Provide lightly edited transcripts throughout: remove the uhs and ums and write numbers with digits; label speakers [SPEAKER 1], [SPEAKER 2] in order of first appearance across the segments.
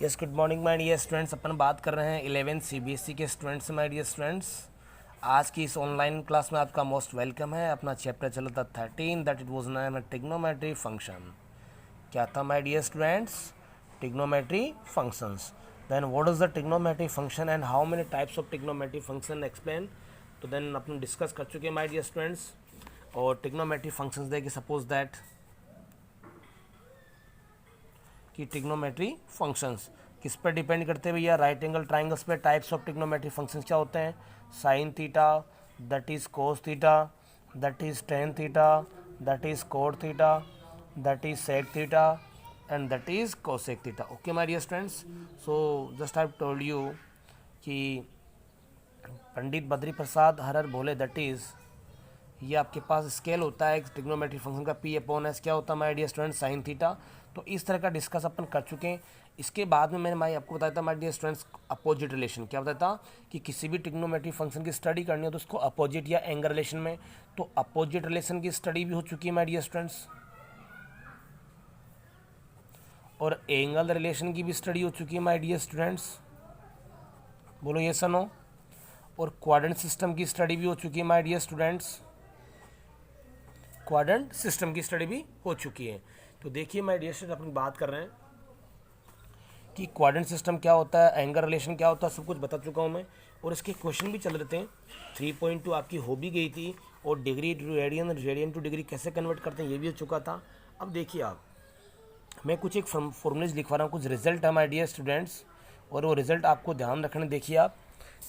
[SPEAKER 1] Yes, good morning my dear students. अपन बात कर रहे हैं 11th CBSE के स्टूडेंट्स। माय डियर स्टूडेंट्स, आज की इस ऑनलाइन क्लास में आपका मोस्ट वेलकम है। अपना चैप्टर चला था 13, दैट इट वाज नाम ट्रिग्नोमेट्री फंक्शन। क्या था my dear students? Trigonometry functions. Then what is the trigonometry function and how many types of trigonometry function explain. तो देन अपन डिस्कस कर चुके हैं माय डियर स्टूडेंट्स। और ट्रिग्नोमेट्री फंक्शंस देखिए, सपोज दैट कि ट्रिग्नोमेट्री फंक्शंस किस पर डिपेंड करते हैं भैया? राइट एंगल ट्राइंगल्स पे। टाइप्स ऑफ ट्रिग्नोमेट्री फंक्शंस क्या होते हैं? Sine theta, that is cos theta, that is tan theta, that is cot theta, that is sec theta and that is cosec theta. Okay my dear students, so just I told you कि पंडित बद्री प्रसाद हरर बोले, that is ये आपके पास scale होता है trigonometry function का, P upon S क्या होता है my dear student? Sine theta. तो इस तरह का डिस्कस अपन कर चुके हैं। इसके बाद में मैंने आपको बताया था my dear students opposite relation. क्या बताया था कि किसी भी ट्रिग्नोमेट्री फंक्शन की स्टडी करनी हो तो उसको अपोजिट या एंगल रिलेशन में। तो अपोजिट रिलेशन की स्टडी भी हो चुकी है माय डियर स्टूडेंट्स, और एंगल रिलेशन की भी स्टडी हो चुकी है माय डियर स्टूडेंट्स। बोलो यस और नो। और क्वाड्रेंट सिस्टम की स्टडी भी हो चुकी है my dear students. Quadrant system की स्टडी भी हो चुकी है। तो देखिए माय डियर स्टूडेंट, अपन बात कर रहे हैं कि क्वाड्रेंट सिस्टम क्या होता है, एंगल रिलेशन क्या होता है, सब कुछ बता चुका हूँ मैं। और इसके क्वेश्चन भी चल रहे थे। 3.2 आपकी हो भी गई थी, और degree to radian, radian to degree कैसे कन्वर्ट करते हैं ये भी हो चुका था। अब देखिए आप, मैं कुछ एक फॉर्मूलेज लिखवा रहा हूँ, कुछ रिजल्ट है माय डियर स्टूडेंट्स, और वो रिजल्ट आपको ध्यान रखने। देखिए आप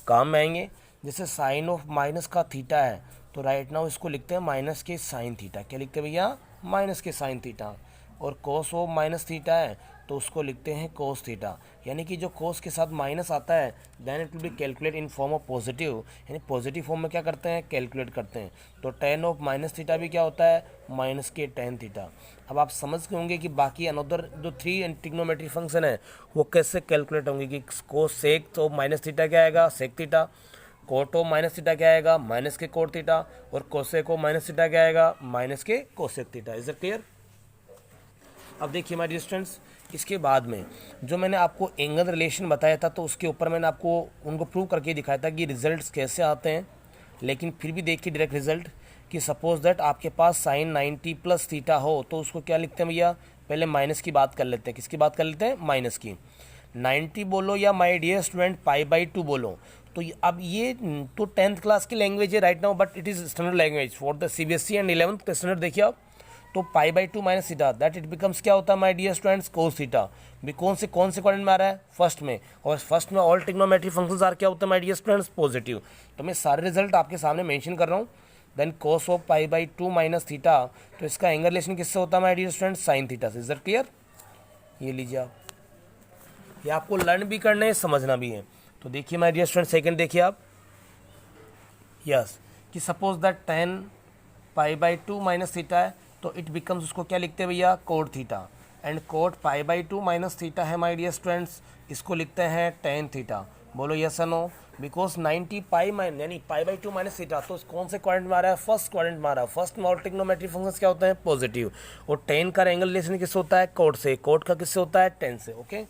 [SPEAKER 1] काम में आएंगे। जैसे साइन ऑफ माइनस का थीटा है, तो राइट नाउ इसको लिखते हैं माइनस के साइन थीटा। क्या लिखते हैं भैया? माइनस के साइन थीटा। और कोस ऑफ माइनस थीटा है, तो उसको लिखते हैं कोस थीटा। यानी कि जो कोस के साथ माइनस आता है, then it will be calculate in form of positive, यानी पॉजिटिव फॉर्म में क्या करते हैं? कैलकुलेट करते हैं। तो टेन ऑफ माइनस थीटा भी क्या होता है? माइनस के टेन थीटा। अब आप समझ गए होंगे कि बाकी अनदर जो 3 ट्रिग्नोमेट्री फंक्शन है वो कैसे कैलकुलेट होंगे। कि कोस सेक तो माइनस थीटा क्या आएगा? Sec theta. Cot of minus theta क्या आएगा? माइनस के कोट थीटा। और कोसेक ऑफ माइनस थीटा क्या आएगा? माइनस के cosec theta. Is it clear? अब देखिए माय डियर स्टूडेंट्स, इसके बाद में जो मैंने आपको एंगल रिलेशन बताया था, तो उसके ऊपर मैंने आपको उनको प्रूव करके दिखाया था कि रिजल्ट्स कैसे आते हैं। लेकिन फिर भी देखिए डायरेक्ट रिजल्ट, कि सपोज दैट आपके पास साइन 90 प्लस थीटा हो, तो उसको क्या लिखते हैं भैया? पहले माइनस की बात कर लेते हैं। किसकी बात कर लेते हैं? माइनस की। 90 बोलो या माय डियर स्टूडेंट π/2 बोलो, तो अब ये तो 10th क्लास की लैंग्वेज है right now, but it is standard language for the CBSE and 11th के स्टैंडर्ड। देखिए आप, तो π/2 minus theta, that it becomes क्या होता है my dear students? Cos theta. भी कौन से क्वाड्रेंट में आ रहा है? फर्स्ट में। और फर्स्ट में ऑल ट्रिग्नोमेट्री फंक्शंस आर क्या होता है माय डियर स्टूडेंट्स? पॉजिटिव। तो मैं सारे रिजल्ट आपके सामने मेंशन कर रहा हूँ। Then cos of π/2 minus theta, तो इसका एंगल रिलेशन किससे होता है my dear students? Sine theta से। Is that clear? ये लीजिए आप, ये आपको लर्न भी करना है, समझना भी है। तो देखिए माय डियर स्टूडेंट, सेकंड देखिए आप। यस, कि सपोज दैट 10 π/2 माइनस थीटा है, तो इट बिकम्स, उसको क्या लिखते हैं भैया? Cot theta. And cot π/2 minus theta है माय डियर स्टूडेंट्स, इसको लिखते हैं टेन थीटा। बोलो यस और नो। बिकॉज 90 पाई माइन यानी π/2 माइनस थीटा, तो कौन से क्वाड्रेंट में आ रहा है? फर्स्ट क्वाड्रेंट में आ रहा है। फर्स्ट में और ट्रिग्नोमेट्री फंक्शंस क्या होते हैं? पॉजिटिव। और टेन का एंगल रिलेशन किससे होता है? कोट से। कोट का किससे होता है? टेन से। ओके,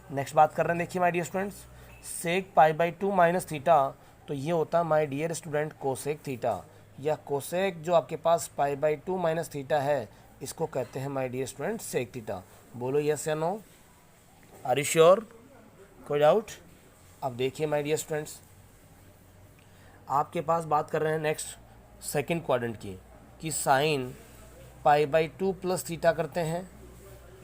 [SPEAKER 1] नेक्स्ट बात कर रहे हैं। देखिए my dear students, sec π/2 minus theta, तो ये होता है my dear student cosec theta, या कोसेक जो आपके पास π/2 माइनस थीटा है, इसको कहते हैं my dear student sec theta. बोलो यस या नो। Are you sure? कोई डाउट? अब देखिए माय डियर स्टूडेंट्स, आपके पास बात कर रहे हैं नेक्स्ट सेकंड क्वाड्रेंट की, कि साइन π/2 प्लस थीटा करते हैं,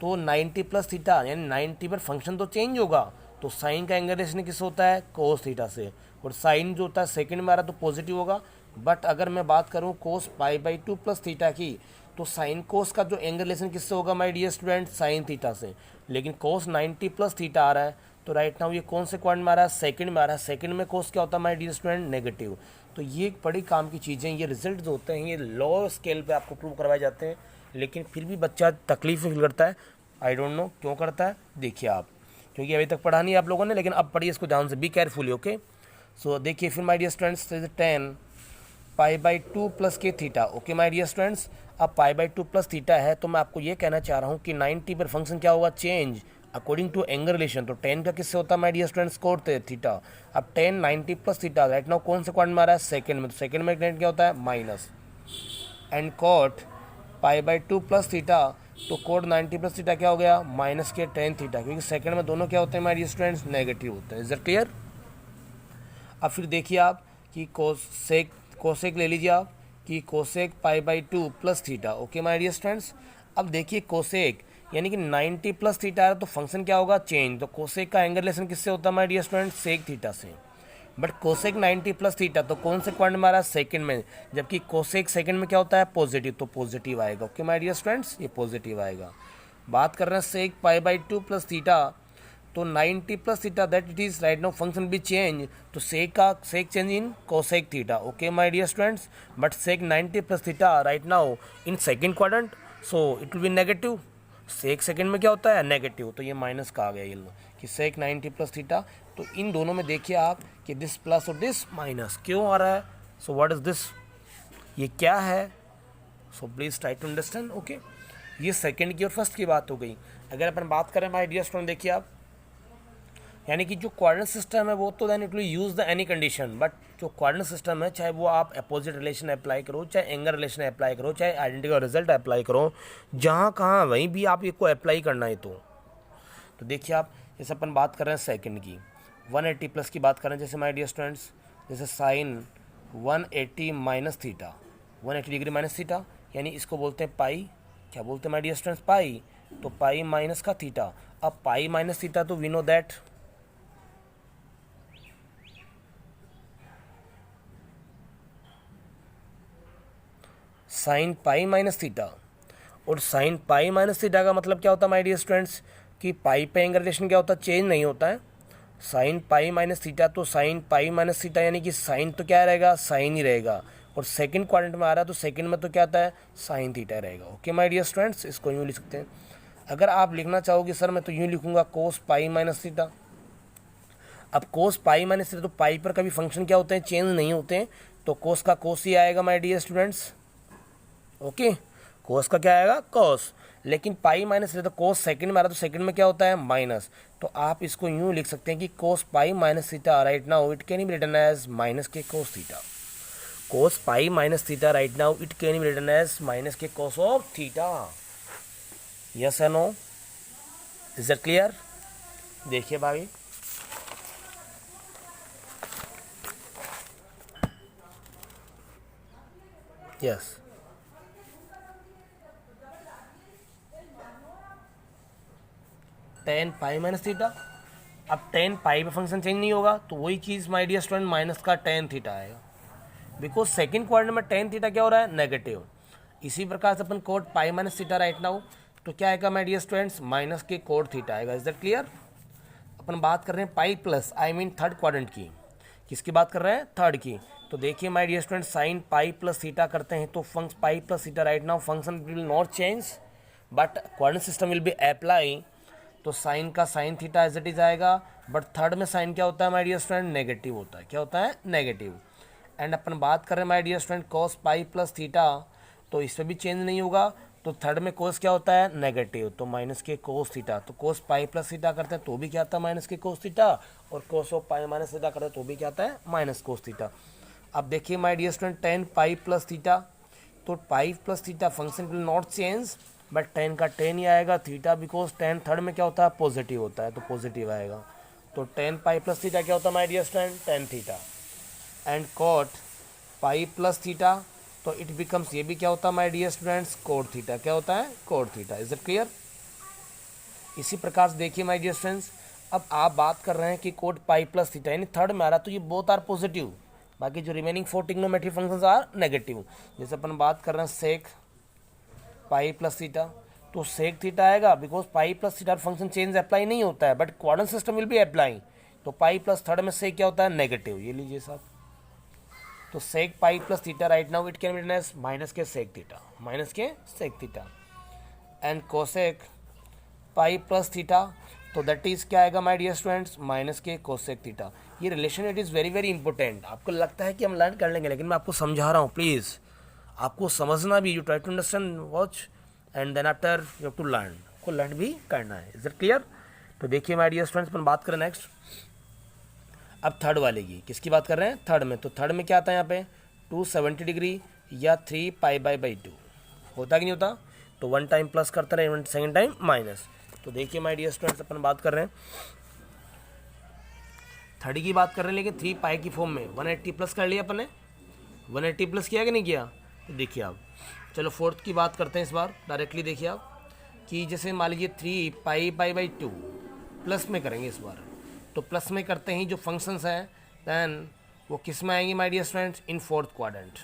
[SPEAKER 1] तो 90 प्लस थीटा यानी 90 पर फंक्शन तो चेंज होगा, तो साइन का एंगल रिलेशन किससे होता है? कोस थीटा से। और साइन जो होता है सेकंड में आ रहा तो पॉजिटिव होगा। बट अगर मैं बात करूं कोस π/2 प्लस थीटा की, तो साइन कोस का जो एंगल रिलेशन किससे होगा my dear student? Sine theta से। लेकिन कोस 90 प्लस थीटा आ रहा है, तो राइट नाउ ये कौन से क्वाड्रेंट में आ रहा है? सेकंड में आ रहा है। सेकंड में कोस क्या होता है माय डियर स्टूडेंट? नेगेटिव। तो ये एक बड़ी काम की चीज़ें, ये रिजल्ट जो होते हैं ये लो स्केल पे आपको प्रूव करवाए जाते हैं, लेकिन फिर भी बच्चा तकलीफ फील करता है। आई डोंट नो क्यों करता है, देखिए आप, क्योंकि अभी तक पढ़ा नहीं आप लोगों ने, लेकिन अब पढ़िए इसको ध्यान से, बी केयरफुली। ओके, सो देखिए फिर माय डियर स्टूडेंट्स, 10 π/2 प्लस के theta. Okay my dear students, अब π/2 प्लस थीटा है, तो मैं आपको ये कहना चाह रहा हूँ कि 90 पर फंक्शन क्या होगा? Change. According to angle relation, तो tan का किससे होता है my dear students, cot theta. अब tan 90 plus theta right now कौन से क्वाड्रेंट में आ रहा है, सेकंड में, तो सेकंड में tan क्या होता है minus, and cot π/2 plus theta, तो कोट 90 प्लस थीटा क्या हो गया माइनस के tan थीटा, क्योंकि सेकंड में दोनों क्या होते हैं माय डियर स्टूडेंट्स, नेगेटिव होते हैं। Is that clear. अब फिर देखिए आप कि कोसेक ले लीजिए आप कि cosec π/2 plus theta. Okay my dear students, अब देखिए कोसेक यानी कि 90 प्लस थीटा है तो फंक्शन क्या होगा चेंज, तो कोसेक का एंगल रिलेशन किससे होता है my dear student, sec theta से। बट कोसेक 90 प्लस थीटा तो कौन से क्वाड्रेंट में आ रहा है, सेकंड में, जबकि कोसेक सेकंड में क्या होता है पॉजिटिव, तो पॉजिटिव आएगा। ओके माय डियर स्टूडेंट्स, ये पॉजिटिव आएगा। बात कर रहे हैं सेक π/2 प्लस थीटा, तो 90 plus theta that it is right now function be change, तो sec change in cosec theta. Okay my dear students, but sec 90 plus theta right now in second quadrant, so it will be negative. Sec second में क्या होता है negative, तो ये minus का आ गया ये लो कि सेक 90 प्लस थीटा, तो इन दोनों में देखिए आप कि दिस प्लस और दिस माइनस क्यों आ रहा है, सो व्हाट इज दिस, ये क्या है, so please try to understand. Okay, ये सेकंड की और फर्स्ट की बात हो गई। अगर अपन बात करें माय डियर स्टूडेंट, देखिए आप यानी कि जो क्वाड्रेंट सिस्टम है वो तो then it will use the any condition, but जो क्वाड्रेंट सिस्टम है चाहे वो आप अपोजिट रिलेशन अप्लाई करो, चाहे एंगल रिलेशन अप्लाई करो, चाहे आइडेंटिटी रिजल्ट अप्लाई करो, जहाँ कहाँ वहीं भी आप इसको अप्लाई करना है। तो देखिए आप जैसे अपन बात कर रहे हैं सेकंड की 180 प्लस की बात कर रहे हैं, जैसे माय डियर स्टूडेंट्स जैसे sine 180 minus theta, 180 degree minus theta, यानी इसको बोलते हैं पाई, क्या बोलते हैं माय डियर स्टूडेंट्स पाई, तो पाई माइनस का थीटा। अब पाई माइनस थीटा तो we know that sine pi minus theta, और साइन पाई माइनस थीटा का मतलब क्या होता है माय डियर स्टूडेंट्स कि पाई पे एंगल रिलेशन क्या होता है चेंज नहीं होता है। साइन पाई माइनस थीटा तो साइन पाई माइनस थीटा यानी कि साइन तो क्या रहेगा साइन ही रहेगा, और सेकंड क्वाड्रेंट में आ रहा है तो सेकंड में तो क्या आता है साइन थीटा रहेगा। ओके माय डियर स्टूडेंट्स, इसको यूँ लिख सकते हैं। अगर आप लिखना चाहोगे सर मैं तो यूँ लिखूंगा कोस पाई माइनस थीटा। अब कोस पाई माइनस थीटा तो पाई पर कभी फंक्शन क्या होते हैं चेंज नहीं होते हैं, तो कोस का कोस ही आएगा माय डियर स्टूडेंट्स। ओके, कोस का क्या आएगा कोस, लेकिन पाई माइनस थीटा तो कोस सेकंड में आ रहा तो सेकंड में क्या होता है माइनस, तो आप इसको यूं लिख सकते हैं कि cos pi minus theta right now it can be written as minus के cos theta. Cos pi minus theta right now it can be written as minus के कोस ऑफ थीटा। यस और नो, इज दैट क्लियर। देखिए भाई yes tan pi minus theta, अब tan pi पे function change नहीं होगा तो वही चीज़ माय डियर स्टूडेंट माइनस का tan थीटा आएगा, बिकॉज सेकंड क्वाड्रेंट में tan थीटा क्या हो रहा है नेगेटिव। इसी प्रकार से अपन cot pi minus theta right now तो क्या आएगा माय डियर स्टूडेंट्स माइनस के कोट थीटा आएगा। Is that clear. अपन बात कर रहे हैं pi plus I mean third quadrant की, किसकी बात कर रहे हैं थर्ड की। तो देखिए my dear student sine pi plus theta करते हैं तो function pi plus theta right now function will not change but quadrant system will be apply, तो साइन का sine theta as it is आएगा, बट थर्ड में sine क्या होता है माय डियर स्टूडेंट नेगेटिव होता है, क्या होता है नेगेटिव। एंड अपन बात कर रहे हैं my dear student cos pi plus theta, तो इस पर भी चेंज नहीं होगा, तो थर्ड में कोस क्या होता है नेगेटिव, तो माइनस के कोस थीटा, तो कोस पाई प्लस थीटा करते हैं तो भी क्या आता है माइनस के कोस थीटा, और cos of pi minus theta करते हैं तो भी क्या आता है माइनस कोस थीटा। अब देखिए my dear student tan pi plus theta, तो pi plus theta function will not change but tan का टेन ही आएगा थीटा, बिकॉज टेन थर्ड में क्या होता है पॉजिटिव होता है तो पॉजिटिव आएगा, तो टेन पाई प्लस थीटा क्या होता है my dear student tan theta. And cot pi plus theta तो इट बिकम्स ये भी क्या होता है my dear students cot theta, क्या होता है cot theta. Is it clear. इसी प्रकार से देखिए माय डियर स्टूडेंट्स अब आप बात कर रहे हैं कि कोट पाई प्लस थीटा यानी थर्ड में आ रहा तो ये बोथ आर पॉजिटिव, बाकी जो remaining 4 trigonometric functions are negative. जैसे अपन बात कर रहे हैं सेक पाई प्लस थीटा, तो सेक थीटा आएगा because pi plus theta function change apply नहीं होता है but quadrant system will be apply, तो पाई प्लस थर्ड में सेक क्या होता है नेगेटिव, ये लीजिए साहब, तो sec pi plus theta right now it can be written as minus के सेक थीटा, माइनस के sec theta. And cosec pi plus theta तो दैट इज क्या आएगा माय डियर स्टूडेंट्स माइनस के कोसेक थीटा। ये relation it is very very important, आपको लगता है कि हम लर्न कर लेंगे लेकिन मैं आपको समझा रहा हूँ, प्लीज़ आपको समझना भी, you try to understand watch and then after you have to learn, को लर्न भी करना है। Is it clear. तो देखिए माय डियर स्टूडेंट्स, अपन बात करें नेक्स्ट अब थर्ड वाले की। किसकी बात कर रहे हैं? थर्ड में। तो थर्ड में क्या आता है यहाँ पे 270 डिग्री या 3 π/2 होता कि नहीं होता? तो वन टाइम प्लस करता रहे, सेकेंड टाइम माइनस। तो देखिए माय डियर स्टूडेंट्स, अपन बात कर रहे हैं थर्ड की बात कर रहे हैं, लेकिन 3 पाई की फॉर्म में 180 प्लस कर लिया अपन ने। 180 प्लस किया कि नहीं किया? तो देखिए आप, चलो फोर्थ की बात करते हैं इस बार डायरेक्टली। देखिए आप कि जैसे मान लीजिए 3 π/2 प्लस में करेंगे इस बार। तो प्लस में करते ही जो फंक्शंस हैं देन वो किस में आएंगे my dear students? In fourth quadrant,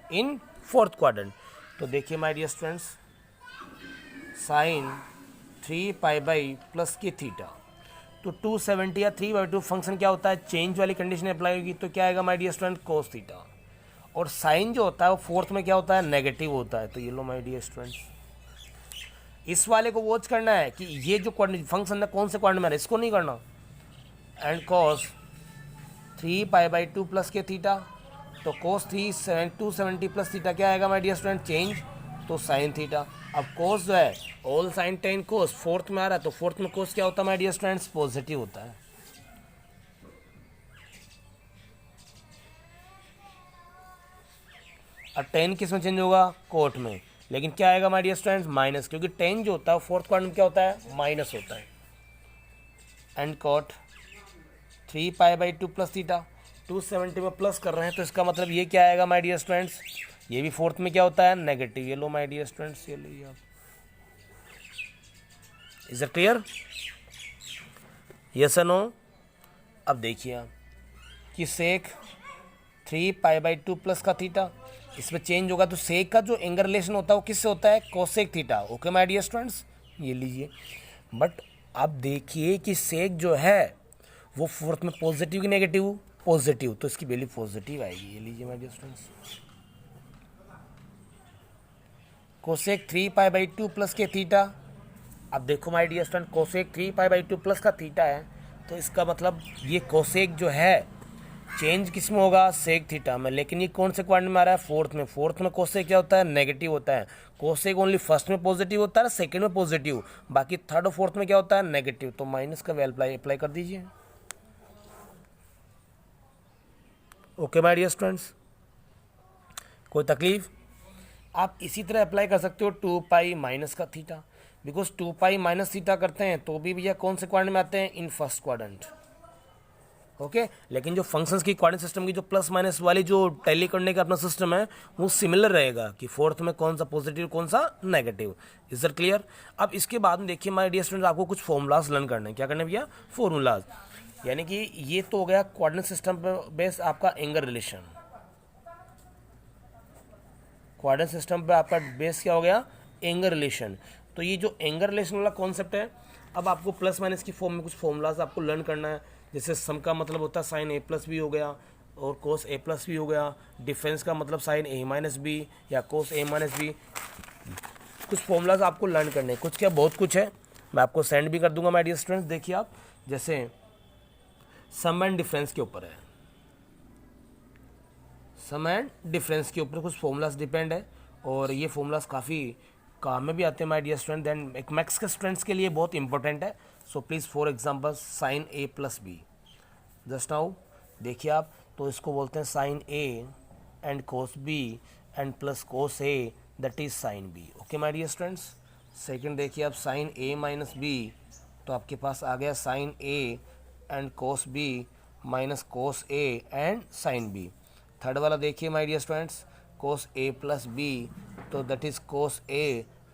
[SPEAKER 1] in fourth quadrant. तो देखिए my dear students, sine 3 π plus के थीटा। तो 270 या 3/2 फंक्शन क्या होता है? चेंज वाली कंडीशन अप्लाई होगी तो क्या आएगा my dear student? Cos theta. और साइन जो होता है वो फोर्थ में क्या होता है? नेगेटिव होता है। तो ये लो माय डियर स्टूडेंट्स, इस वाले को वॉच करना है कि ये जो फंक्शन है कौन से क्वाड्रेंट में है, इसको नहीं करना। एंड कॉस 3 π/2 प्लस के थीटा। तो कोस 270 प्लस थीटा क्या आएगा माय डियर स्टूडेंट? चेंज, तो साइन थीटा। अब कोस जो है ऑल साइन टेन कोस फोर्थ में आ रहा है, तो फोर्थ में कोस क्या होता है माय डियर स्टूडेंट्स? पॉजिटिव होता है। अब टेन किस में चेंज होगा? कोट में। लेकिन क्या आएगा माय डियर स्टूडेंट्स? माइनस, क्योंकि टेन जो होता है फोर्थ क्वाड्रेंट में क्या होता है? माइनस होता है। And cot 3 π/2 plus theta. 270 में प्लस कर रहे हैं तो इसका मतलब ये क्या आएगा माय डियर स्टूडेंट्स? ये भी फोर्थ में क्या होता है? नेगेटिव। ये लो माय डियर स्टूडेंट्स, ये लीजिए आप। Is it clear? यस और नो? अब देखिए आप कि सेक 3 π/2 प्लस का थीटा, इसमें चेंज होगा तो सेक का जो एंगल रिलेशन होता है वो किससे होता है? Cosec theta. Okay my dear students, ये लीजिए। बट अब देखिए कि सेक जो है वो फोर्थ में पॉजिटिव कि नेगेटिव? पॉजिटिव। तो इसकी वैल्यू पॉजिटिव आएगी। ये लीजिए my dear students, cosec 3 π/2 plus के थीटा। अब देखो my dear student, cosec 3 π/2 plus का थीटा है, तो इसका मतलब ये कोसेक जो है चेंज किस में होगा? सेक थीटा में। लेकिन ये कौन से क्वाड्रेंट में आ रहा है? फोर्थ में। फोर्थ में कोसेक क्या होता है? नेगेटिव होता है। कोसेक ओनली फर्स्ट में पॉजिटिव होता है, सेकंड में पॉजिटिव, बाकी थर्ड और फोर्थ में क्या होता है? नेगेटिव। तो माइनस का वैल्यू अप्लाई कर दीजिए। ओके माय डियर स्टूडेंट्स, कोई तकलीफ? आप इसी तरह अप्लाई कर सकते हो 2 पाई माइनस का theta, because 2 pi minus theta करते हैं तो भी भैया कौन से क्वाड्रेंट में आते हैं? In first quadrant. ओके लेकिन जो फंक्शंस की क्वाड्रेंट सिस्टम की जो प्लस माइनस वाली जो टैली करने का अपना सिस्टम है वो सिमिलर रहेगा कि फोर्थ में कौन सा पॉजिटिव कौन सा नेगेटिव। Is that clear? अब इसके बाद में देखिए माय डियर स्टूडेंट, आपको कुछ फॉर्मूलाज लर्न करने हैं। क्या करना है भैया? फॉर्मूलाज। यानी कि ये तो हो गया क्वाड्रेंट सिस्टम पर बेस आपका एंगल रिलेशन। क्वाड्रेंट सिस्टम पे आपका बेस क्या हो गया? Angle relation. तो ये जो एंगल रिलेशन वाला कॉन्सेप्ट है, अब आपको प्लस माइनस की फॉर्म में कुछ फॉर्मूलाज आपको लर्न करना है। जैसे सम का मतलब होता है साइन a+b हो गया और कोस a+b हो गया। डिफरेंस का मतलब साइन a-b या कोस a-b। कुछ फॉर्मूलाज आपको लर्न करने हैं, कुछ क्या बहुत कुछ है, मैं आपको सेंड भी कर दूंगा माय डियर स्टूडेंट्स। देखिए आप, जैसे सम एंड डिफरेंस के ऊपर है, सम एंड डिफरेंस के ऊपर कुछ फॉर्मूलाज डिपेंड है और ये फॉर्मूलाज काफ़ी काम में भी आते हैं माय डियर स्टूडेंट। देन एक मैथ्स के स्टूडेंट्स के लिए बहुत इंपॉर्टेंट है। So please for example sine a+b, just now देखिए आप, तो इसको बोलते हैं sine a and cos b and plus cos a, that is sine b। Okay my dear students. Second देखिए आप, साइन a-b, तो आपके पास आ गया sine a and cos b minus cos a and sine b। Third वाला देखिए my dear students, cos a+b, तो that is cos a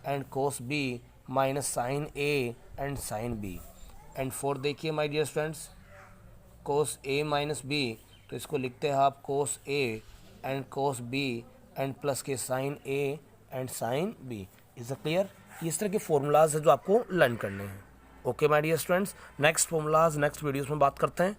[SPEAKER 1] and cos b minus sine a and sine b। And fourth देखिए my dear students, cos a minus b, तो इसको लिखते हैं आप cos a and cos b and plus के sine a and sine b। Is it clear? इस तरह के फॉर्मूलाज है जो आपको लर्न करने हैं। Okay my dear students, next formulas next videos में बात करते हैं।